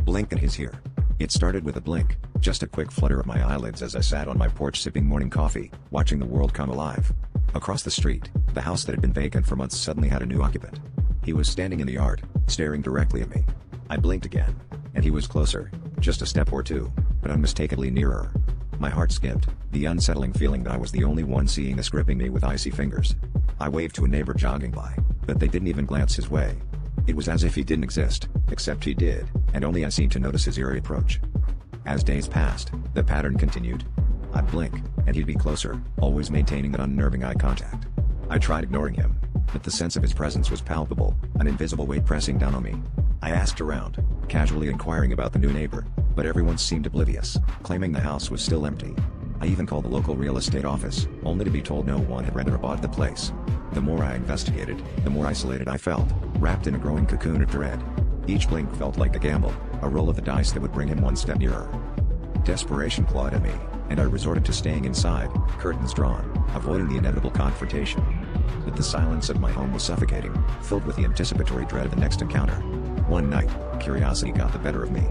blink and he's here. It started with a blink, just a quick flutter of my eyelids as I sat on my porch sipping morning coffee, watching the world come alive. Across the street, the house that had been vacant for months suddenly had a new occupant. He was standing in the yard, staring directly at me. I blinked again, and he was closer, just a step or two, but unmistakably nearer. My heart skipped, the unsettling feeling that I was the only one seeing this gripping me with icy fingers. I waved to a neighbor jogging by, but they didn't even glance his way. It was as if he didn't exist, except he did, and only I seemed to notice his eerie approach. As days passed, the pattern continued. I'd blink, and he'd be closer, always maintaining that unnerving eye contact. I tried ignoring him, but the sense of his presence was palpable, an invisible weight pressing down on me. I asked around, casually inquiring about the new neighbor, but everyone seemed oblivious, claiming the house was still empty. I even called the local real estate office, only to be told no one had rented or bought the place. The more I investigated, the more isolated I felt, wrapped in a growing cocoon of dread. Each blink felt like a gamble, a roll of the dice that would bring him one step nearer. Desperation clawed at me, and I resorted to staying inside, curtains drawn, avoiding the inevitable confrontation. But the silence of my home was suffocating, filled with the anticipatory dread of the next encounter. One night, curiosity got the better of me.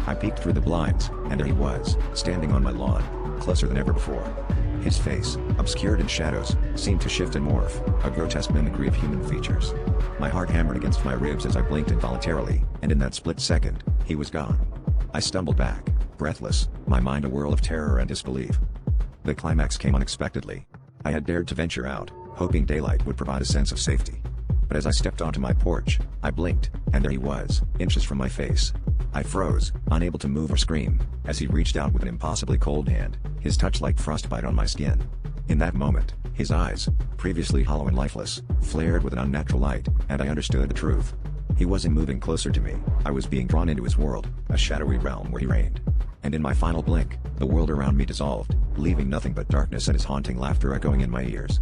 I peeked through the blinds, and there he was, standing on my lawn, closer than ever before. His face, obscured in shadows, seemed to shift and morph, a grotesque mimicry of human features. My heart hammered against my ribs as I blinked involuntarily, and in that split second, he was gone. I stumbled back, breathless, my mind a whirl of terror and disbelief. The climax came unexpectedly. I had dared to venture out, hoping daylight would provide a sense of safety. But as I stepped onto my porch, I blinked, and there he was, inches from my face. I froze, unable to move or scream, as he reached out with an impossibly cold hand, his touch like frostbite on my skin. In that moment, his eyes, previously hollow and lifeless, flared with an unnatural light, and I understood the truth. He wasn't moving closer to me, I was being drawn into his world, a shadowy realm where he reigned. And in my final blink, the world around me dissolved, leaving nothing but darkness and his haunting laughter echoing in my ears.